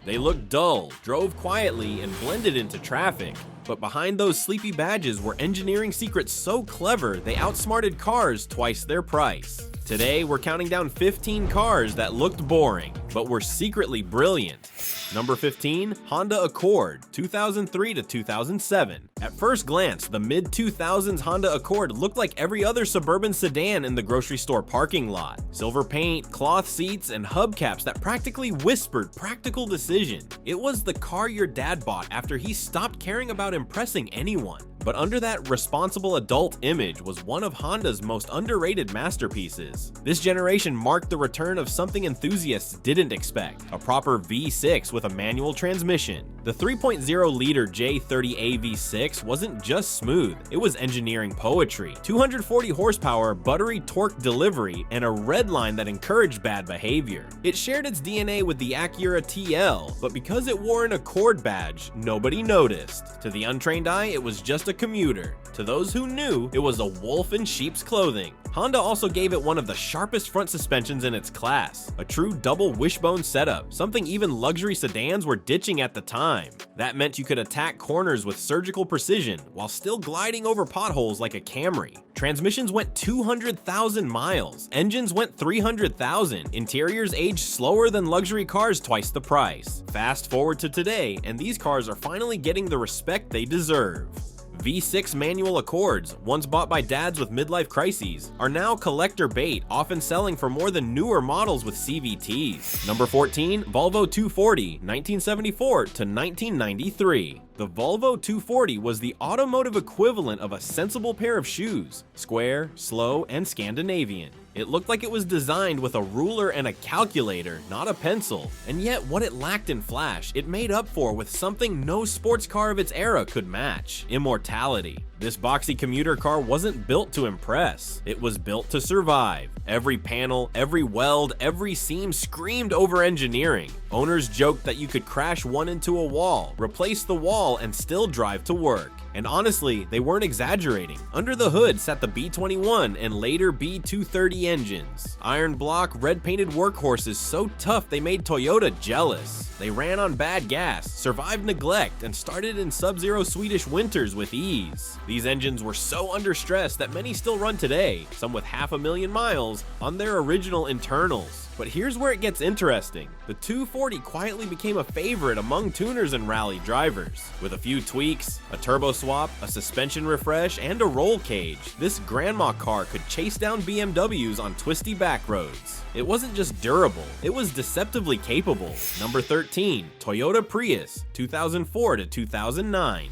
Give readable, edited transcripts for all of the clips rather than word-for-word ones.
They looked dull, drove quietly, and blended into traffic. But behind those sleepy badges were engineering secrets so clever they outsmarted cars twice their price. Today, we're counting down 15 cars that looked boring, but were secretly brilliant. Number 15, Honda Accord, 2003 to 2007. At first glance, the mid-2000s Honda Accord looked like every other suburban sedan in the grocery store parking lot. Silver paint, cloth seats, and hubcaps that practically whispered practical decision. It was the car your dad bought after he stopped caring about impressing anyone. But under that responsible adult image was one of Honda's most underrated masterpieces. This generation marked the return of something enthusiasts didn't expect, a proper V6 with a manual transmission. The 3.0-liter J30A V6 wasn't just smooth, it was engineering poetry. 240 horsepower, buttery torque delivery, and a red line that encouraged bad behavior. It shared its DNA with the Acura TL, but because it wore an Accord badge, nobody noticed. To the untrained eye, it was just a commuter. To those who knew, it was a wolf in sheep's clothing. Honda also gave it one of the sharpest front suspensions in its class, a true double wishbone setup, something even luxury sedans were ditching at the time. That meant you could attack corners with surgical precision while still gliding over potholes like a Camry. Transmissions went 200,000 miles, engines went 300,000, interiors aged slower than luxury cars twice the price. Fast forward to today, and these cars are finally getting the respect they deserve. V6 manual Accords, once bought by dads with midlife crises, are now collector bait, often selling for more than newer models with CVTs. Number 14, Volvo 240, 1974 to 1993. The Volvo 240 was the automotive equivalent of a sensible pair of shoes, square, slow, and Scandinavian. It looked like it was designed with a ruler and a calculator, not a pencil, and yet what it lacked in flash, it made up for with something no sports car of its era could match: immortality. This boxy commuter car wasn't built to impress, it was built to survive. Every panel, every weld, every seam screamed over engineering. Owners joked that you could crash one into a wall, replace the wall, and still drive to work. And honestly, they weren't exaggerating. Under the hood sat the B21 and later B230 engines. Iron block, red-painted workhorses so tough they made Toyota jealous. They ran on bad gas, survived neglect, and started in sub-zero Swedish winters with ease. These engines were so under stress that many still run today, some with 500,000 miles, on their original internals. But here's where it gets interesting. The 240 quietly became a favorite among tuners and rally drivers. With a few tweaks, a turbo swap, a suspension refresh, and a roll cage, this grandma car could chase down BMWs on twisty back roads. It wasn't just durable, it was deceptively capable. Number 13, Toyota Prius, 2004 to 2009.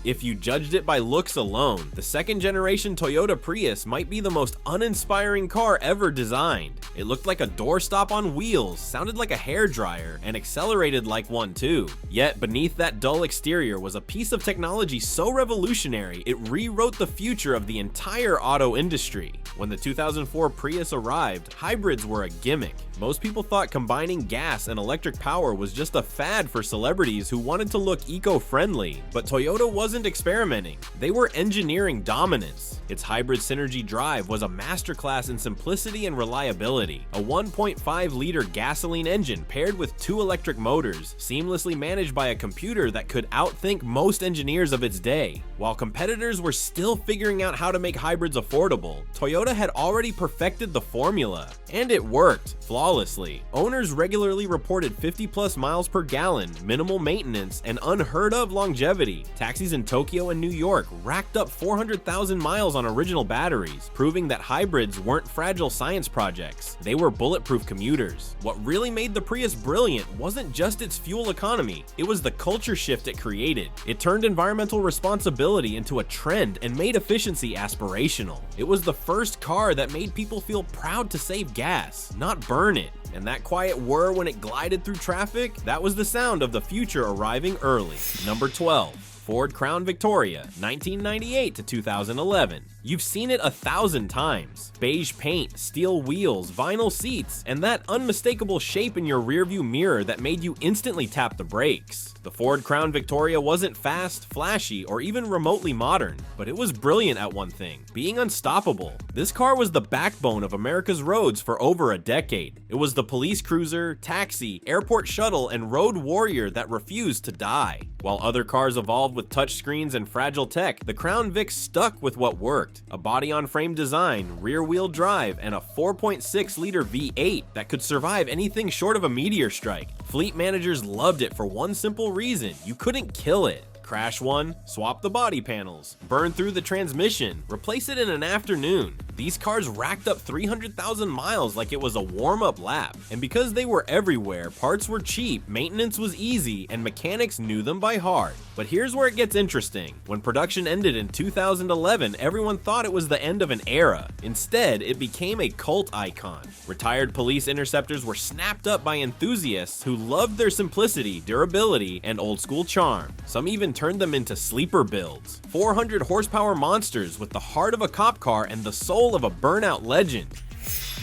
If you judged it by looks alone, the second generation Toyota Prius might be the most uninspiring car ever designed. It looked like a doorstop on wheels, sounded like a hairdryer, and accelerated like one too. Yet beneath that dull exterior was a piece of technology so revolutionary it rewrote the future of the entire auto industry. When the 2004 Prius arrived, hybrids were a gimmick. Most people thought combining gas and electric power was just a fad for celebrities who wanted to look eco-friendly, but Toyota wasn't experimenting. They were engineering dominance. Its hybrid synergy drive was a masterclass in simplicity and reliability. A 1.5-liter gasoline engine paired with 2 electric motors, seamlessly managed by a computer that could outthink most engineers of its day. While competitors were still figuring out how to make hybrids affordable, Toyota had already perfected the formula. And it worked flawlessly. Owners regularly reported 50+ miles per gallon, minimal maintenance, and unheard of longevity. Taxis in Tokyo and New York racked up 400,000 miles on original batteries, proving that hybrids weren't fragile science projects. They were bulletproof commuters. What really made the Prius brilliant wasn't just its fuel economy, it was the culture shift it created. It turned environmental responsibility into a trend and made efficiency aspirational. It was the first car that made people feel proud to save gas, not burn it. And that quiet whir when it glided through traffic, that was the sound of the future arriving early. Number 12. Ford Crown Victoria, 1998 to 2011. You've seen it 1,000 times. Beige paint, steel wheels, vinyl seats, and that unmistakable shape in your rearview mirror that made you instantly tap the brakes. The Ford Crown Victoria wasn't fast, flashy, or even remotely modern, but it was brilliant at one thing: being unstoppable. This car was the backbone of America's roads for over a decade. It was the police cruiser, taxi, airport shuttle, and road warrior that refused to die. While other cars evolved with touchscreens and fragile tech, the Crown Vic stuck with what worked: a body-on-frame design, rear-wheel drive, and a 4.6-liter V8 that could survive anything short of a meteor strike. Fleet managers loved it for one simple reason: you couldn't kill it. Crash one, swap the body panels, burn through the transmission, replace it in an afternoon. These cars racked up 300,000 miles like it was a warm-up lap. And because they were everywhere, parts were cheap, maintenance was easy, and mechanics knew them by heart. But here's where it gets interesting. When production ended in 2011, everyone thought it was the end of an era. Instead, it became a cult icon. Retired police interceptors were snapped up by enthusiasts who loved their simplicity, durability, and old-school charm. Some even turned them into sleeper builds. 400 horsepower monsters with the heart of a cop car and the soul of a burnout legend.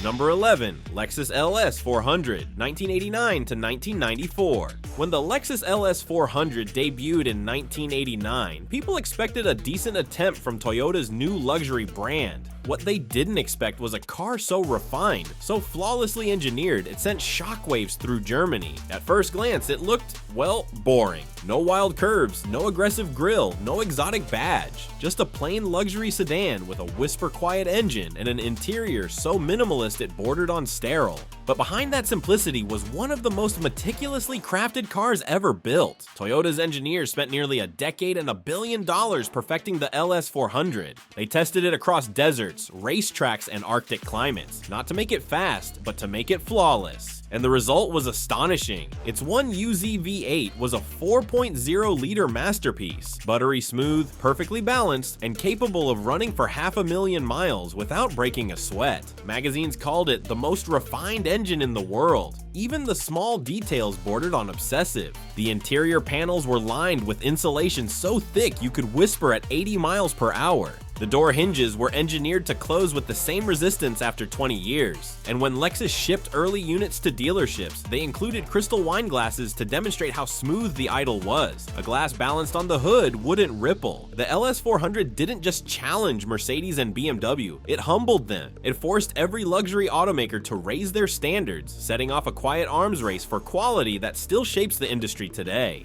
Number 11. Lexus LS400, 1989 to 1994. When the Lexus LS400 debuted in 1989, people expected a decent attempt from Toyota's new luxury brand. What they didn't expect was a car so refined, so flawlessly engineered, it sent shockwaves through Germany. At first glance, it looked, well, boring. No wild curves, no aggressive grille, no exotic badge. Just a plain luxury sedan with a whisper-quiet engine and an interior so minimalist it bordered on sterile. But behind that simplicity was one of the most meticulously crafted cars ever built. Toyota's engineers spent nearly a decade and $1 billion perfecting the LS400. They tested it across deserts, racetracks, and Arctic climates, not to make it fast, but to make it flawless. And the result was astonishing. Its 1UZ V8 was a 4.0-liter masterpiece, buttery smooth, perfectly balanced, and capable of running for 500,000 miles without breaking a sweat. Magazines called it the most refined engine in the world. Even the small details bordered on obsessive. The interior panels were lined with insulation so thick you could whisper at 80 miles per hour. The door hinges were engineered to close with the same resistance after 20 years. And when Lexus shipped early units to dealerships, they included crystal wine glasses to demonstrate how smooth the idol was. A glass balanced on the hood wouldn't ripple. The LS400 didn't just challenge Mercedes and BMW, it humbled them. It forced every luxury automaker to raise their standards, setting off a quiet arms race for quality that still shapes the industry today.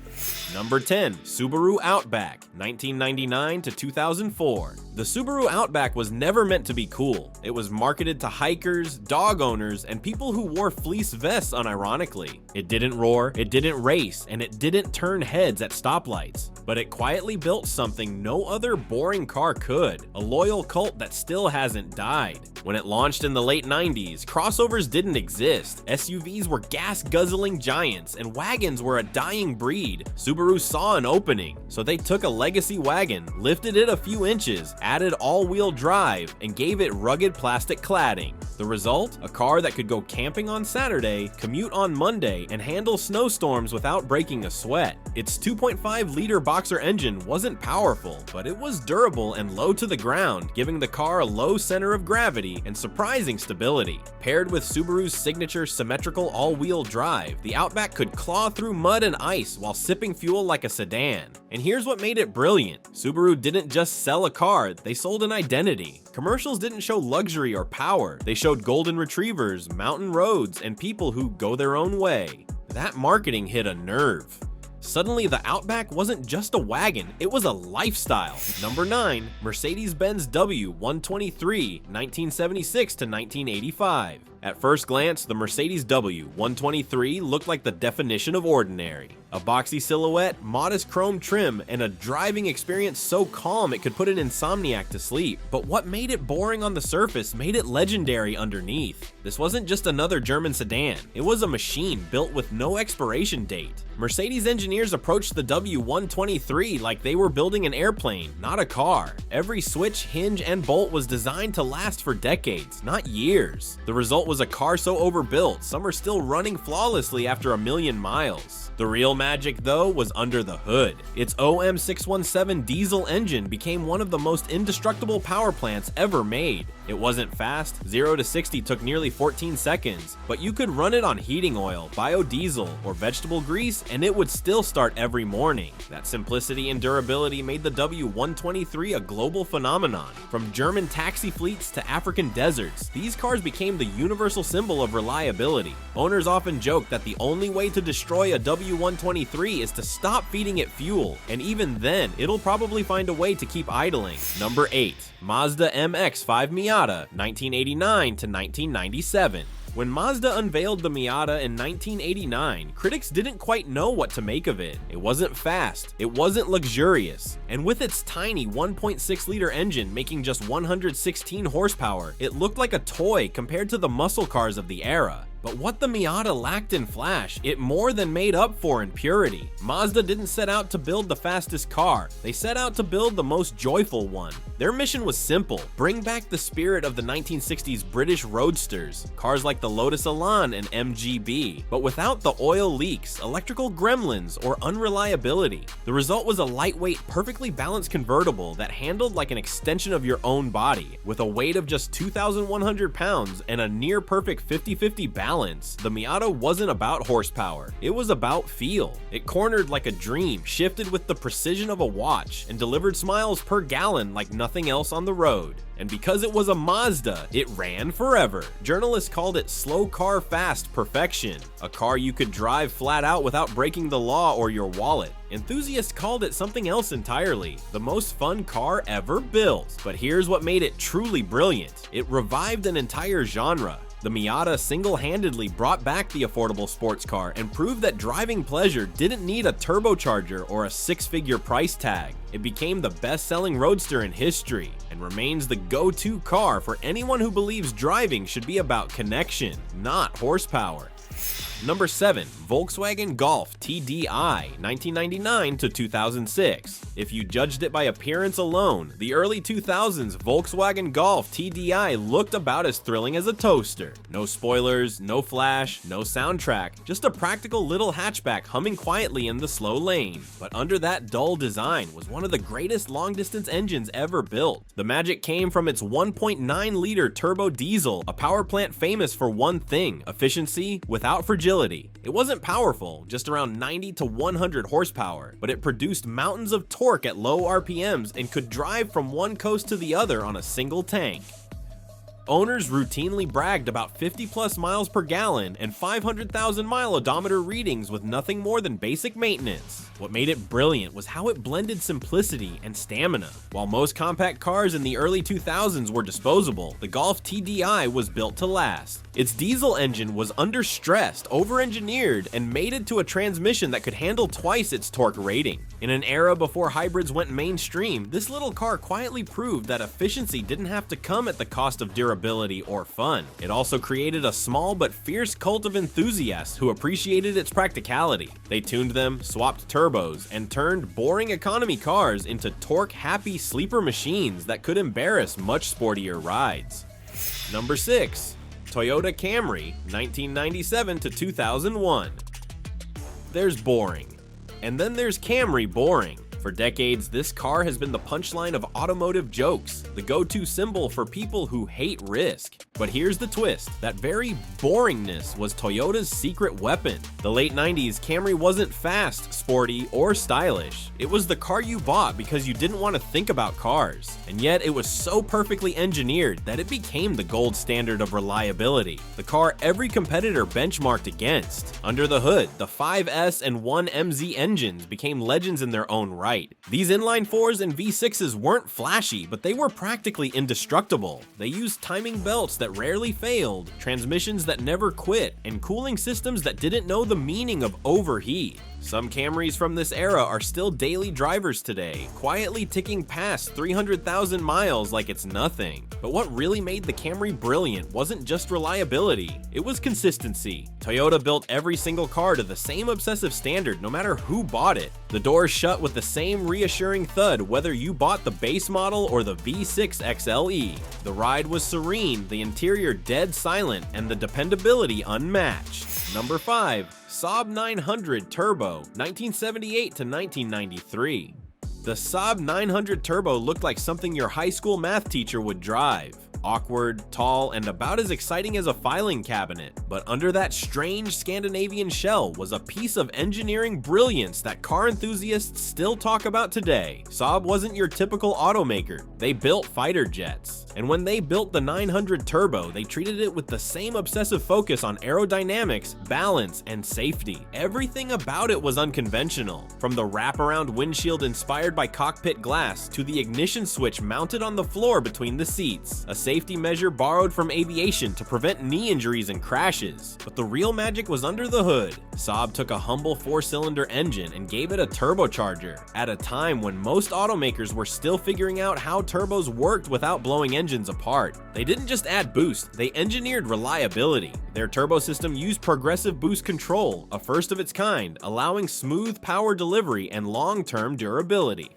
Number 10. Subaru Outback, 1999 to 2004. The Subaru Outback was never meant to be cool. It was marketed to hikers, dog owners, and people who wore fleece vests unironically. It didn't roar, it didn't race, and it didn't turn heads at stoplights. But it quietly built something no other boring car could, a loyal cult that still hasn't died. When it launched in the late 90s, crossovers didn't exist. SUVs were gas-guzzling giants, and wagons were a dying breed. Subaru saw an opening, so they took a legacy wagon, lifted it a few inches, added all-wheel drive, and gave it rugged plastic cladding. The result? A car that could go camping on Saturday, commute on Monday, and handle snowstorms without breaking a sweat. Its 2.5-liter boxer engine wasn't powerful, but it was durable and low to the ground, giving the car a low center of gravity and surprising stability. Paired with Subaru's signature symmetrical all-wheel drive, the Outback could claw through mud and ice while sipping fuel like a sedan. And here's what made it brilliant. Subaru didn't just sell a car, they sold an identity. Commercials didn't show luxury or power, they showed golden retrievers, mountain roads, and people who go their own way. That marketing hit a nerve. Suddenly, the Outback wasn't just a wagon, it was a lifestyle. Number 9. Mercedes-Benz W123, 1976 to 1985. At first glance, the Mercedes W123 looked like the definition of ordinary. A boxy silhouette, modest chrome trim, and a driving experience so calm it could put an insomniac to sleep. But what made it boring on the surface made it legendary underneath. This wasn't just another German sedan, it was a machine built with no expiration date. Mercedes engineers approached the W123 like they were building an airplane, not a car. Every switch, hinge, and bolt was designed to last for decades, not years. The result result was a car so overbuilt, some are still running flawlessly after a million miles. The real magic, though, was under the hood. Its OM617 diesel engine became one of the most indestructible power plants ever made. It wasn't fast, 0 to 60 took nearly 14 seconds, but you could run it on heating oil, biodiesel, or vegetable grease, and it would still start every morning. That simplicity and durability made the W123 a global phenomenon. From German taxi fleets to African deserts, these cars became the universal symbol of reliability. Owners often joke that the only way to destroy a W123 is to stop feeding it fuel, and even then, it'll probably find a way to keep idling. Number 8. Mazda MX-5 Miata, 1989 to 1997. When Mazda unveiled the Miata in 1989, critics didn't quite know what to make of it. It wasn't fast, it wasn't luxurious, and with its tiny 1.6-liter engine making just 116 horsepower, it looked like a toy compared to the muscle cars of the era. But what the Miata lacked in flash, it more than made up for in purity. Mazda didn't set out to build the fastest car, they set out to build the most joyful one. Their mission was simple: bring back the spirit of the 1960s British roadsters, cars like the Lotus Elan and MGB, but without the oil leaks, electrical gremlins, or unreliability. The result was a lightweight, perfectly balanced convertible that handled like an extension of your own body. With a weight of just 2,100 pounds and a near-perfect 50-50 balance, the Miata wasn't about horsepower, it was about feel. It cornered like a dream, shifted with the precision of a watch, and delivered smiles per gallon like nothing else on the road. And because it was a Mazda, it ran forever. Journalists called it slow car fast perfection, a car you could drive flat out without breaking the law or your wallet. Enthusiasts called it something else entirely, the most fun car ever built. But here's what made it truly brilliant: it revived an entire genre. The Miata single-handedly brought back the affordable sports car and proved that driving pleasure didn't need a turbocharger or a six-figure price tag. It became the best-selling roadster in history and remains the go-to car for anyone who believes driving should be about connection, not horsepower. Number 7. Volkswagen Golf TDI, 1999 to 2006. If you judged it by appearance alone, the early 2000s Volkswagen Golf TDI looked about as thrilling as a toaster. No spoilers, no flash, no soundtrack, just a practical little hatchback humming quietly in the slow lane. But under that dull design was one of the greatest long-distance engines ever built. The magic came from its 1.9-liter turbo diesel, a power plant famous for one thing: efficiency without fragility. It wasn't powerful, just around 90 to 100 horsepower, but it produced mountains of torque at low RPMs and could drive from one coast to the other on a single tank. Owners routinely bragged about 50+ miles per gallon and 500,000 mile odometer readings with nothing more than basic maintenance. What made it brilliant was how it blended simplicity and stamina. While most compact cars in the early 2000s were disposable, the Golf TDI was built to last. Its diesel engine was understressed, over-engineered, and mated to a transmission that could handle twice its torque rating. In an era before hybrids went mainstream, this little car quietly proved that efficiency didn't have to come at the cost of durability or fun. It also created a small but fierce cult of enthusiasts who appreciated its practicality. They tuned them, swapped turbos, and turned boring economy cars into torque-happy sleeper machines that could embarrass much sportier rides. Number 6. Toyota Camry, 1997 to 2001. There's boring. And then there's Camry boring. For decades, this car has been the punchline of automotive jokes, the go-to symbol for people who hate risk. But here's the twist: that very boringness was Toyota's secret weapon. The late 90s, Camry wasn't fast, sporty, or stylish. It was the car you bought because you didn't want to think about cars. And yet it was so perfectly engineered that it became the gold standard of reliability, the car every competitor benchmarked against. Under the hood, the 5S and 1MZ engines became legends in their own right. These inline 4s and V6s weren't flashy, but they were practically indestructible. They used timing belts that rarely failed, transmissions that never quit, and cooling systems that didn't know the meaning of overheat. Some Camrys from this era are still daily drivers today, quietly ticking past 300,000 miles like it's nothing. But what really made the Camry brilliant wasn't just reliability, it was consistency. Toyota built every single car to the same obsessive standard no matter who bought it. The doors shut with the same reassuring thud whether you bought the base model or the V6 XLE. The ride was serene, the interior dead silent, and the dependability unmatched. Number 5. Saab 900 Turbo, 1978 to 1993. The Saab 900 Turbo looked like something your high school math teacher would drive. Awkward, tall, and about as exciting as a filing cabinet. But under that strange Scandinavian shell was a piece of engineering brilliance that car enthusiasts still talk about today. Saab wasn't your typical automaker. They built fighter jets. And when they built the 900 Turbo, they treated it with the same obsessive focus on aerodynamics, balance, and safety. Everything about it was unconventional. From the wraparound windshield inspired by cockpit glass to the ignition switch mounted on the floor between the seats. A safety measure borrowed from aviation to prevent knee injuries and crashes. But the real magic was under the hood. Saab took a humble 4-cylinder engine and gave it a turbocharger, at a time when most automakers were still figuring out how turbos worked without blowing engines apart. They didn't just add boost, they engineered reliability. Their turbo system used progressive boost control, a first of its kind, allowing smooth power delivery and long-term durability.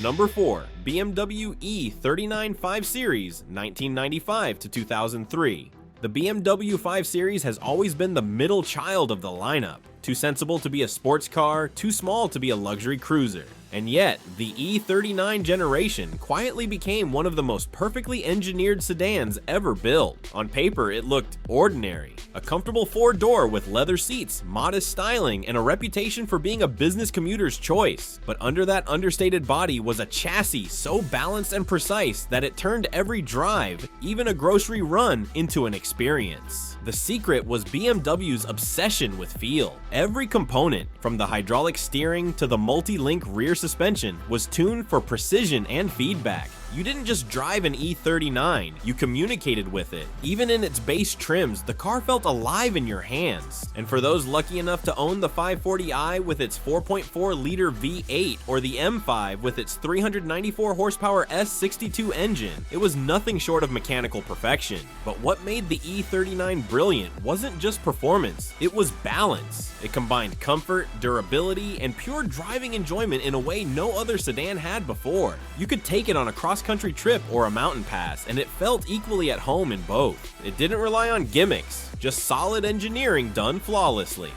Number 4. BMW E39 5 Series, 1995 to 2003. The BMW 5 Series has always been the middle child of the lineup. Too sensible to be a sports car, too small to be a luxury cruiser. And yet, the E39 generation quietly became one of the most perfectly engineered sedans ever built. On paper, it looked ordinary. A comfortable 4-door with leather seats, modest styling, and a reputation for being a business commuter's choice. But under that understated body was a chassis so balanced and precise that it turned every drive, even a grocery run, into an experience. The secret was BMW's obsession with feel. Every component, from the hydraulic steering to the multi-link rear suspension, was tuned for precision and feedback. You didn't just drive an E39, you communicated with it. Even in its base trims, the car felt alive in your hands. And for those lucky enough to own the 540i with its 4.4-liter V8 or the M5 with its 394 horsepower S62 engine, it was nothing short of mechanical perfection. But what made the E39 brilliant wasn't just performance, it was balance. It combined comfort, durability, and pure driving enjoyment in a way no other sedan had before. You could take it on a cross-country trip or a mountain pass, and it felt equally at home in both. It didn't rely on gimmicks, just solid engineering done flawlessly.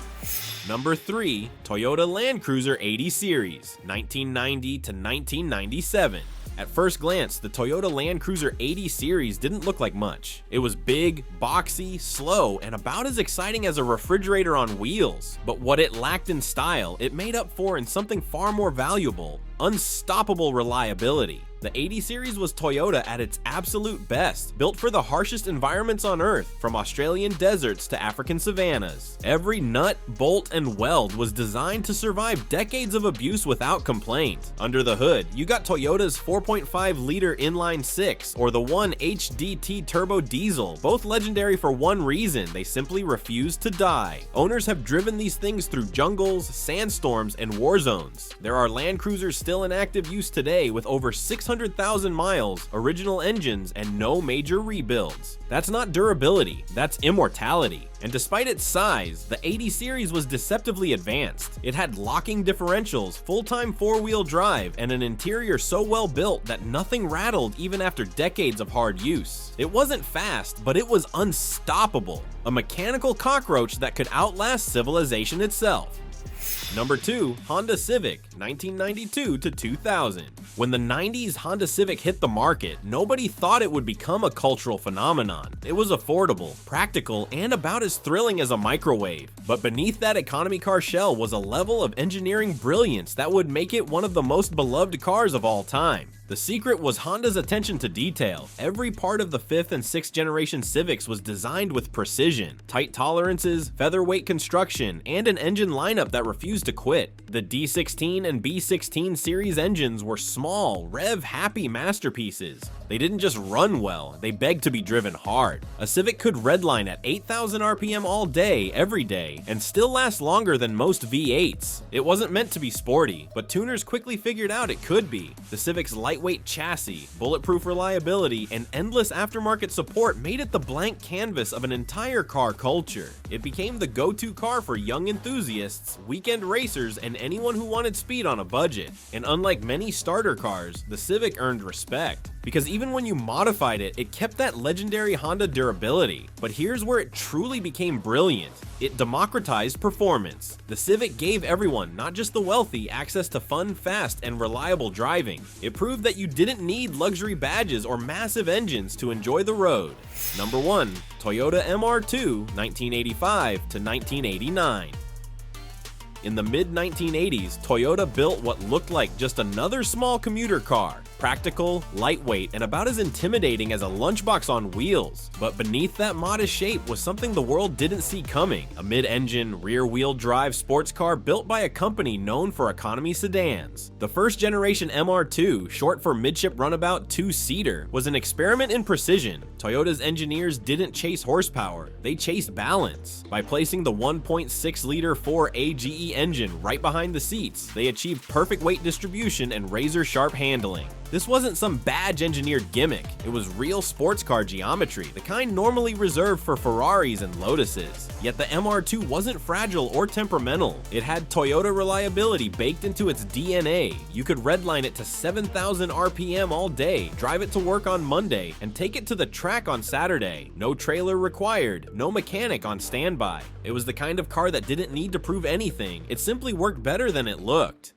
Number 3. Toyota Land Cruiser 80 Series, 1990 to 1997. At first glance, the Toyota Land Cruiser 80 Series didn't look like much. It was big, boxy, slow, and about as exciting as a refrigerator on wheels. But what it lacked in style, it made up for in something far more valuable: unstoppable reliability. The 80 Series was Toyota at its absolute best, built for the harshest environments on Earth, from Australian deserts to African savannas. Every nut, bolt, and weld was designed to survive decades of abuse without complaint. Under the hood, you got Toyota's 4.5-liter inline-6 or the 1HDT turbo diesel, both legendary for one reason: they simply refused to die. Owners have driven these things through jungles, sandstorms, and war zones. There are Land Cruisers still in active use today with over 600,000 miles, original engines, and no major rebuilds. That's not durability, that's immortality. And despite its size, the 80 Series was deceptively advanced. It had locking differentials, full-time 4-wheel drive, and an interior so well built that nothing rattled even after decades of hard use. It wasn't fast, but it was unstoppable. A mechanical cockroach that could outlast civilization itself. Number 2. Honda Civic, 1992 to 2000. When the 90s Honda Civic hit the market, nobody thought it would become a cultural phenomenon. It was affordable, practical, and about as thrilling as a microwave. But beneath that economy car shell was a level of engineering brilliance that would make it one of the most beloved cars of all time. The The secret was Honda's attention to detail. Every part of the 5th and 6th generation Civics was designed with precision, tight tolerances, featherweight construction, and an engine lineup that refused to quit. The D16 and B16 series engines were small, rev-happy masterpieces. They didn't just run well, they begged to be driven hard. A Civic could redline at 8,000 RPM all day, every day, and still last longer than most V8s. It wasn't meant to be sporty, but tuners quickly figured out it could be. The Civic's lightweight chassis, bulletproof reliability, and endless aftermarket support made it the blank canvas of an entire car culture. It became the go-to car for young enthusiasts, weekend racers, and anyone who wanted speed on a budget. And unlike many starter cars, the Civic earned respect. Because even when you modified it, it kept that legendary Honda durability. But here's where it truly became brilliant. It democratized performance. The Civic gave everyone, not just the wealthy, access to fun, fast, and reliable driving. It proved that you didn't need luxury badges or massive engines to enjoy the road. Number 1. Toyota MR2, 1985 to 1989. In the mid-1980s, Toyota built what looked like just another small commuter car. Practical, lightweight, and about as intimidating as a lunchbox on wheels. But beneath that modest shape was something the world didn't see coming. A mid-engine, rear-wheel drive sports car built by a company known for economy sedans. The first generation MR2, short for midship runabout 2-seater, was an experiment in precision. Toyota's engineers didn't chase horsepower, they chased balance. By placing the 1.6-liter 4AGE engine right behind the seats, they achieved perfect weight distribution and razor-sharp handling. This wasn't some badge-engineered gimmick, it was real sports car geometry, the kind normally reserved for Ferraris and Lotuses. Yet the MR2 wasn't fragile or temperamental. It had Toyota reliability baked into its DNA. You could redline it to 7,000 RPM all day, drive it to work on Monday, and take it to the track on Saturday. No trailer required, no mechanic on standby. It was the kind of car that didn't need to prove anything, it simply worked better than it looked.